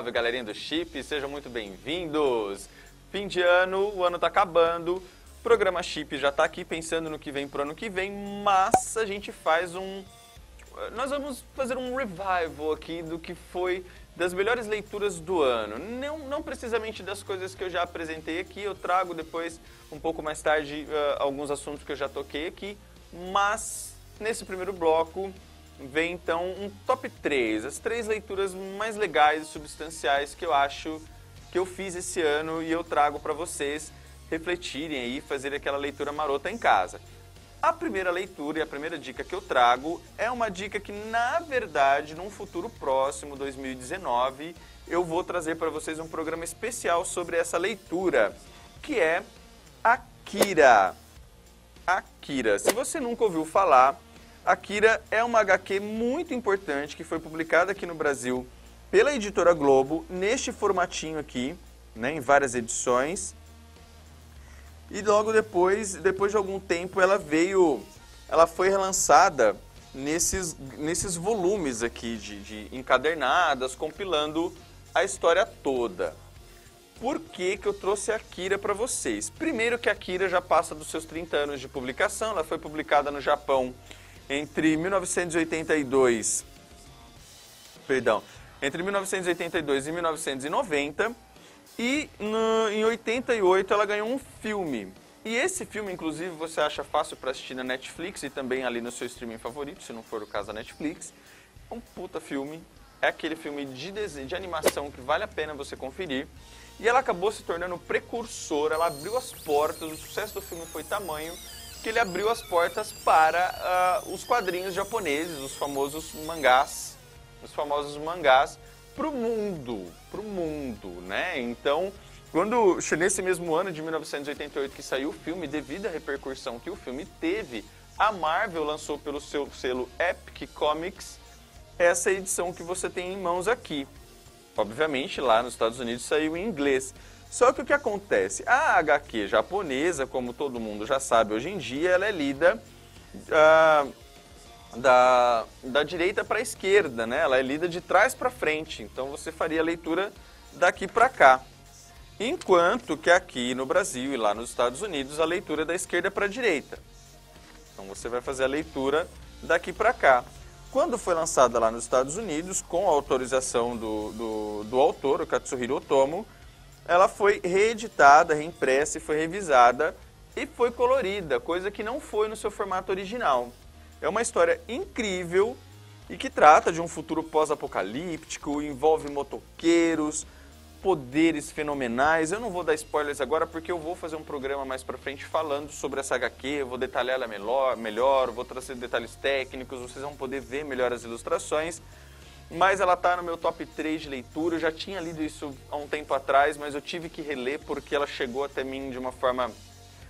salve, galerinha do Chip, sejam muito bem-vindos! Fim de ano, o ano tá acabando, o programa Chip já tá aqui pensando no que vem pro ano que vem, mas a gente faz nós vamos fazer um revival aqui do que foi das melhores leituras do ano. Não precisamente das coisas que eu já apresentei aqui, eu trago depois, um pouco mais tarde, alguns assuntos que eu já toquei aqui, mas nesse primeiro bloco vem então um top 3, as 3 leituras mais legais e substanciais que eu acho que eu fiz esse ano e eu trago para vocês refletirem aí, fazer aquela leitura marota em casa. A primeira leitura e a primeira dica que eu trago é uma dica que, na verdade, num futuro próximo, 2019, eu vou trazer para vocês um programa especial sobre essa leitura, que é Akira. Akira. Se você nunca ouviu falar, Akira é uma HQ muito importante que foi publicada aqui no Brasil pela Editora Globo, neste formatinho aqui, né, em várias edições. E logo depois de algum tempo, ela foi relançada nesses volumes aqui de encadernadas, compilando a história toda. Por que que eu trouxe a Akira para vocês? Primeiro que a Akira já passa dos seus 30 anos de publicação, ela foi publicada no Japão entre 1982 e 1990, e em 88 ela ganhou um filme. E esse filme, inclusive, você acha fácil para assistir na Netflix e também ali no seu streaming favorito, se não for o caso da Netflix. É um puta filme, é aquele filme de animação que vale a pena você conferir. E ela acabou se tornando precursora, ela abriu as portas, o sucesso do filme foi tamanho que ele abriu as portas para os quadrinhos japoneses, os famosos mangás pro mundo, né? Então, nesse mesmo ano de 1988 que saiu o filme, devido à repercussão que o filme teve, a Marvel lançou pelo seu selo Epic Comics essa edição que você tem em mãos aqui. Obviamente, lá nos Estados Unidos saiu em inglês. Só que o que acontece? A HQ japonesa, como todo mundo já sabe hoje em dia, ela é lida da direita para a esquerda, né? Ela é lida de trás para frente, então você faria a leitura daqui para cá. Enquanto que aqui no Brasil e lá nos Estados Unidos a leitura é da esquerda para a direita. Então você vai fazer a leitura daqui para cá. Quando foi lançada lá nos Estados Unidos, com a autorização do autor, o Katsuhiro Otomo, ela foi reeditada, reimpressa e foi revisada e foi colorida, coisa que não foi no seu formato original. É uma história incrível e que trata de um futuro pós-apocalíptico, envolve motoqueiros, poderes fenomenais. Eu não vou dar spoilers agora porque eu vou fazer um programa mais pra frente falando sobre essa HQ, eu vou detalhar ela melhor, vou trazer detalhes técnicos, vocês vão poder ver melhor as ilustrações. Mas ela está no meu top 3 de leitura, eu já tinha lido isso há um tempo atrás, mas eu tive que reler porque ela chegou até mim de uma forma...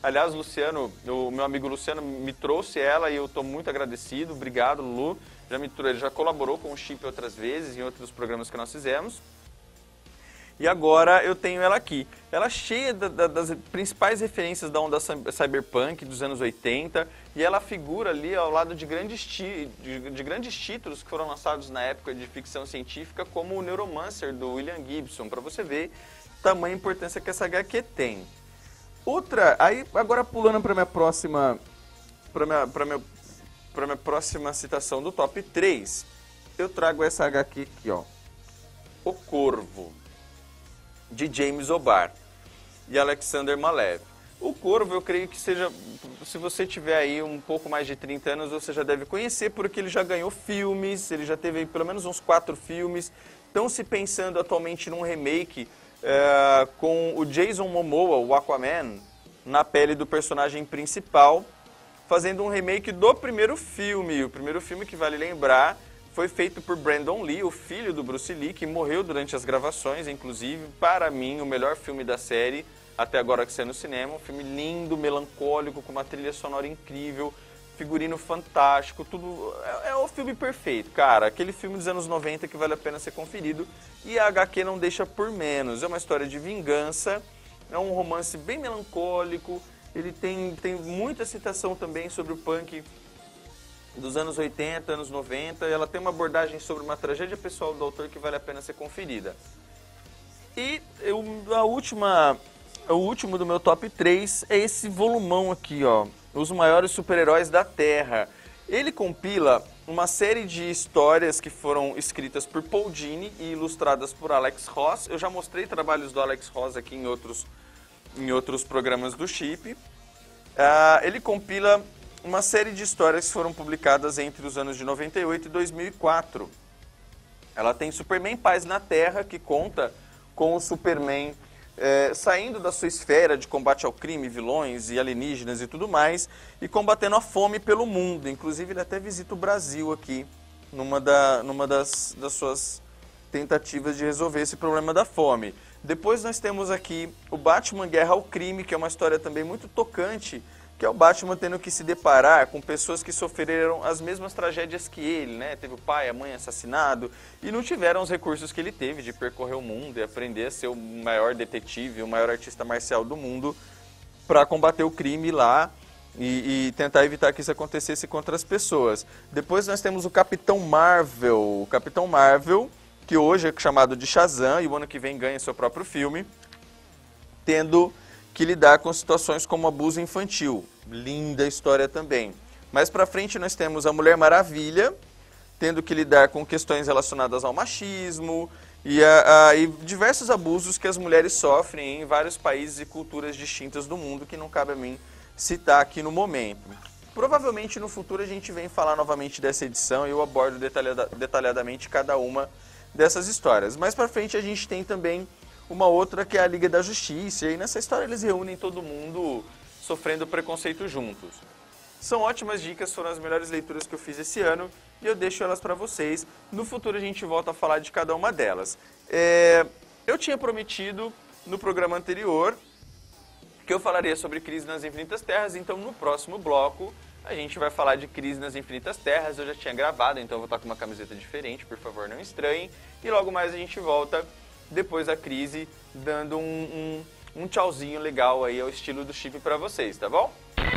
Aliás, o meu amigo Luciano me trouxe ela e eu estou muito agradecido, obrigado, Lu. Ele já colaborou com o Chip outras vezes, em outros programas que nós fizemos. E agora eu tenho ela aqui. Ela é cheia das principais referências da onda cyberpunk dos anos 80 e ela figura ali ao lado de grandes títulos que foram lançados na época de ficção científica, como o Neuromancer, do William Gibson, para você ver tamanha importância que essa HQ tem. Agora pulando para minha próxima citação do top 3, eu trago essa HQ aqui, ó. O Corvo, de James O'Barr e Alexander Malev. O Corvo, eu creio que seja, se você tiver aí um pouco mais de 30 anos, você já deve conhecer, porque ele já ganhou filmes, ele já teve aí pelo menos uns 4 filmes. Estão se pensando atualmente num remake com o Jason Momoa, o Aquaman, na pele do personagem principal, fazendo um remake do primeiro filme. O primeiro filme, que vale lembrar, foi feito por Brandon Lee, o filho do Bruce Lee, que morreu durante as gravações, inclusive, para mim, o melhor filme da série, até agora que saiu no cinema. Um filme lindo, melancólico, com uma trilha sonora incrível, figurino fantástico, tudo... É o filme perfeito, cara. Aquele filme dos anos 90 que vale a pena ser conferido. E a HQ não deixa por menos. É uma história de vingança, é um romance bem melancólico, ele tem muita citação também sobre o punk dos anos 80, anos 90, ela tem uma abordagem sobre uma tragédia pessoal do autor que vale a pena ser conferida. E o último do meu top 3 é esse volumão aqui, ó, Os Maiores Super-Heróis da Terra. Ele compila uma série de histórias que foram escritas por Paul Dini e ilustradas por Alex Ross. Eu já mostrei trabalhos do Alex Ross aqui em outros programas do Chip. Ele compila uma série de histórias que foram publicadas entre os anos de 98 e 2004. Ela tem Superman Paz na Terra, que conta com o Superman saindo da sua esfera de combate ao crime, vilões e alienígenas e tudo mais, e combatendo a fome pelo mundo. Inclusive, ele até visita o Brasil aqui, numa das suas tentativas de resolver esse problema da fome. Depois nós temos aqui o Batman Guerra ao Crime, que é uma história também muito tocante, que é o Batman tendo que se deparar com pessoas que sofreram as mesmas tragédias que ele, né? Teve o pai, a mãe assassinado e não tiveram os recursos que ele teve de percorrer o mundo e aprender a ser o maior detetive, o maior artista marcial do mundo para combater o crime lá e tentar evitar que isso acontecesse contra as pessoas. Depois nós temos o Capitão Marvel, que hoje é chamado de Shazam e o ano que vem ganha seu próprio filme, tendo que lidar com situações como abuso infantil. Linda história também. Mais pra frente nós temos a Mulher Maravilha, tendo que lidar com questões relacionadas ao machismo e diversos abusos que as mulheres sofrem em vários países e culturas distintas do mundo, que não cabe a mim citar aqui no momento. Provavelmente no futuro a gente vem falar novamente dessa edição e eu abordo detalhadamente cada uma dessas histórias. Mais pra frente a gente tem também uma outra que é a Liga da Justiça, e nessa história eles reúnem todo mundo sofrendo preconceito juntos. São ótimas dicas, foram as melhores leituras que eu fiz esse ano e eu deixo elas para vocês. No futuro a gente volta a falar de cada uma delas. Eu tinha prometido no programa anterior que eu falaria sobre Crise nas Infinitas Terras, então no próximo bloco a gente vai falar de Crise nas Infinitas Terras. Eu já tinha gravado, então eu vou estar com uma camiseta diferente, por favor não estranhem. E logo mais a gente volta depois da crise, dando um tchauzinho legal aí ao estilo do Chip para vocês, tá bom?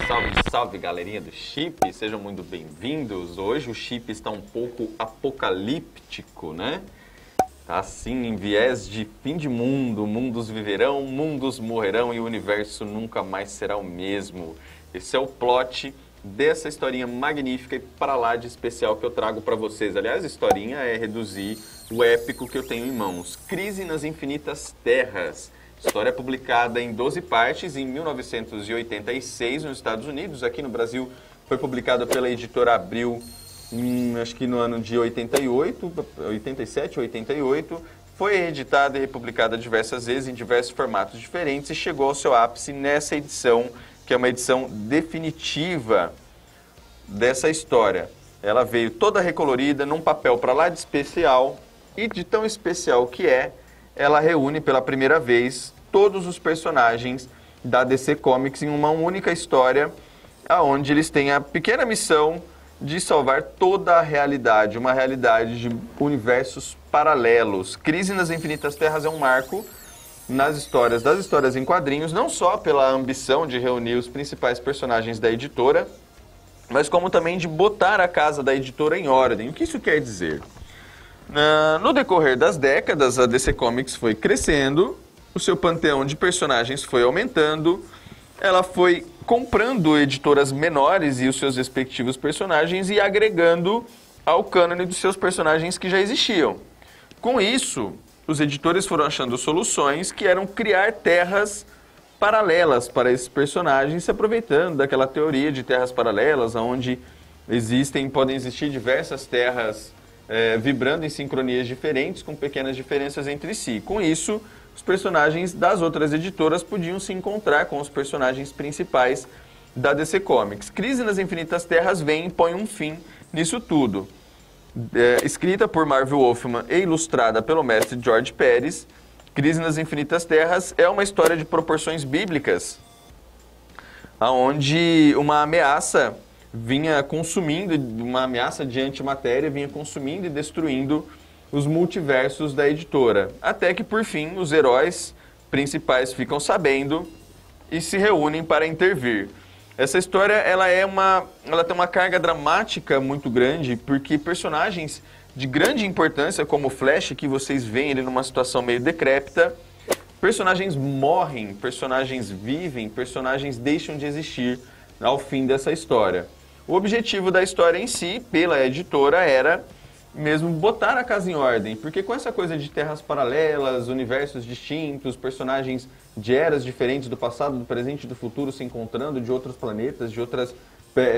Salve, salve galerinha do Chip, sejam muito bem-vindos. Hoje o Chip está um pouco apocalíptico, né? Tá assim, em viés de fim de mundo, mundos viverão, mundos morrerão e o universo nunca mais será o mesmo. Esse é o plot dessa historinha magnífica e para lá de especial que eu trago para vocês. Aliás, a historinha é reduzir o épico que eu tenho em mãos. Crise nas Infinitas Terras. História publicada em 12 partes em 1986 nos Estados Unidos. Aqui no Brasil foi publicada pela editora Abril, acho que no ano de 87, 88. Foi reeditada e republicada diversas vezes em diversos formatos diferentes e chegou ao seu ápice nessa edição, que é uma edição definitiva dessa história. Ela veio toda recolorida, num papel para lá de especial, e de tão especial que ela reúne pela primeira vez todos os personagens da DC Comics em uma única história, onde eles têm a pequena missão de salvar toda a realidade, uma realidade de universos paralelos. Crise nas Infinitas Terras é um marco das histórias em quadrinhos, não só pela ambição de reunir os principais personagens da editora, mas como também de botar a casa da editora em ordem. O que isso quer dizer? No decorrer das décadas, a DC Comics foi crescendo, o seu panteão de personagens foi aumentando, ela foi comprando editoras menores e os seus respectivos personagens e agregando ao cânone dos seus personagens que já existiam. Com isso, os editores foram achando soluções que eram criar terras paralelas para esses personagens, se aproveitando daquela teoria de terras paralelas, onde podem existir diversas terras vibrando em sincronias diferentes, com pequenas diferenças entre si. Com isso, os personagens das outras editoras podiam se encontrar com os personagens principais da DC Comics. Crise nas Infinitas Terras vem e põe um fim nisso tudo. Escrita por Marvel Wolfman e ilustrada pelo mestre George Pérez, Crise nas Infinitas Terras é uma história de proporções bíblicas, onde uma ameaça de antimatéria vinha consumindo e destruindo os multiversos da editora. Até que, por fim, os heróis principais ficam sabendo e se reúnem para intervir. Essa história ela tem uma carga dramática muito grande, porque personagens de grande importância, como o Flash, que vocês veem ele numa situação meio decrépita, personagens morrem, personagens vivem, personagens deixam de existir ao fim dessa história. O objetivo da história em si, pela editora, era mesmo botar a casa em ordem, porque com essa coisa de terras paralelas, universos distintos, personagens de eras diferentes do passado, do presente e do futuro se encontrando, de outros planetas, de outras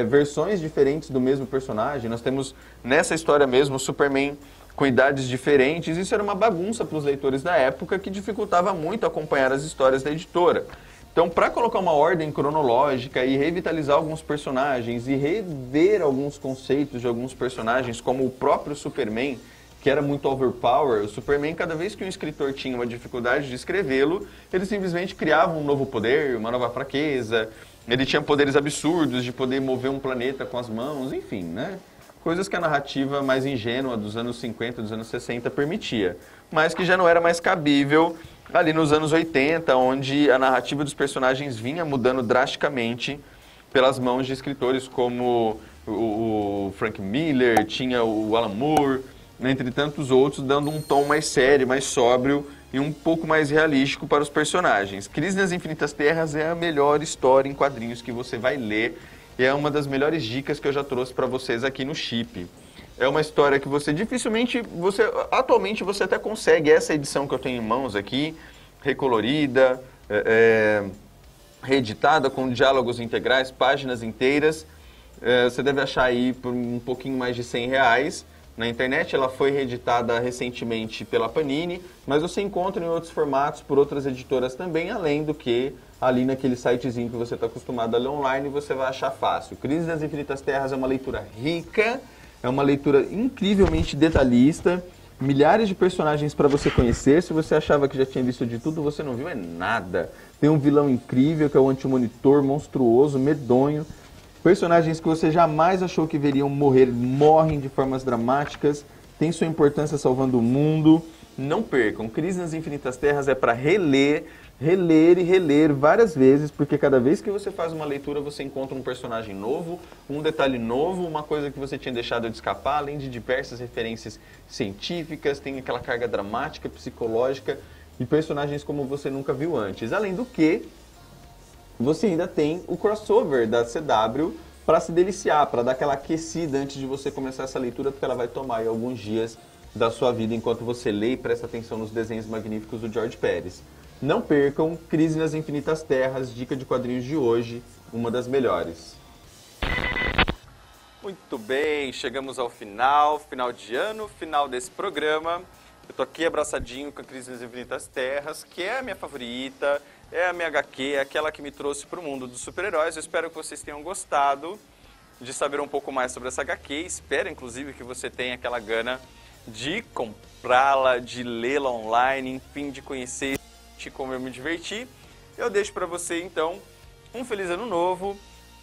versões diferentes do mesmo personagem. Nós temos nessa história mesmo o Superman com idades diferentes. Isso era uma bagunça para os leitores da época que dificultava muito acompanhar as histórias da editora. Então, para colocar uma ordem cronológica e revitalizar alguns personagens e rever alguns conceitos de alguns personagens, como o próprio Superman, que era muito overpower, o Superman, cada vez que um escritor tinha uma dificuldade de escrevê-lo, ele simplesmente criava um novo poder, uma nova fraqueza. Ele tinha poderes absurdos de poder mover um planeta com as mãos, enfim, né? Coisas que a narrativa mais ingênua dos anos 50, dos anos 60 permitia, mas que já não era mais cabível ali nos anos 80, onde a narrativa dos personagens vinha mudando drasticamente pelas mãos de escritores como o Frank Miller, tinha o Alan Moore, entre tantos outros, dando um tom mais sério, mais sóbrio e um pouco mais realístico para os personagens. Crise nas Infinitas Terras é a melhor história em quadrinhos que você vai ler e é uma das melhores dicas que eu já trouxe para vocês aqui no Chip. É uma história que você dificilmente, atualmente você até consegue, essa edição que eu tenho em mãos aqui, recolorida, reeditada com diálogos integrais, páginas inteiras, você deve achar aí por um pouquinho mais de R$100 na internet. Ela foi reeditada recentemente pela Panini, mas você encontra em outros formatos por outras editoras também, além do que ali naquele sitezinho que você está acostumado a ler online, você vai achar fácil. Crise das Infinitas Terras é uma leitura rica, é uma leitura incrivelmente detalhista, milhares de personagens para você conhecer. Se você achava que já tinha visto de tudo, você não viu é nada. Tem um vilão incrível, que é o Anti-Monitor, monstruoso, medonho. Personagens que você jamais achou que veriam morrer, morrem de formas dramáticas, tem sua importância salvando o mundo. Não percam, Crise nas Infinitas Terras é para reler e reler várias vezes, porque cada vez que você faz uma leitura você encontra um personagem novo, um detalhe novo, uma coisa que você tinha deixado de escapar, além de diversas referências científicas, tem aquela carga dramática, psicológica e personagens como você nunca viu antes. Além do que, você ainda tem o crossover da CW para se deliciar, para dar aquela aquecida antes de você começar essa leitura, porque ela vai tomar aí alguns dias da sua vida enquanto você lê e presta atenção nos desenhos magníficos do George Pérez. Não percam Crise nas Infinitas Terras, dica de quadrinhos de hoje, uma das melhores. Muito bem, chegamos ao final de ano, final desse programa. Eu tô aqui abraçadinho com a Crise nas Infinitas Terras, que é a minha favorita, é a minha HQ, é aquela que me trouxe para o mundo dos super-heróis. Eu espero que vocês tenham gostado de saber um pouco mais sobre essa HQ. Espero, inclusive, que você tenha aquela gana de comprá-la, de lê-la online, enfim, de conhecer como eu me diverti. Eu deixo para você, então, um feliz ano novo.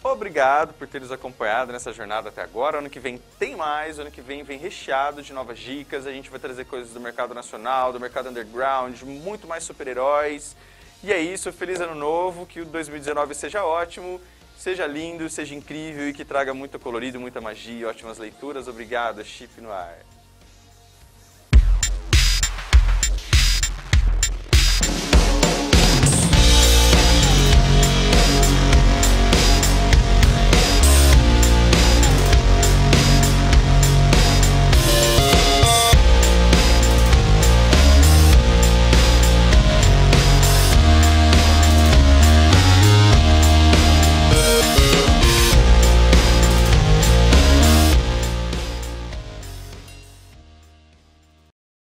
Obrigado por ter nos acompanhado nessa jornada até agora. Ano que vem tem mais, ano que vem recheado de novas dicas. A gente vai trazer coisas do mercado nacional, do mercado underground, muito mais super-heróis. E é isso, feliz ano novo, que o 2019 seja ótimo, seja lindo, seja incrível e que traga muito colorido, muita magia, ótimas leituras. Obrigado, Chip no ar.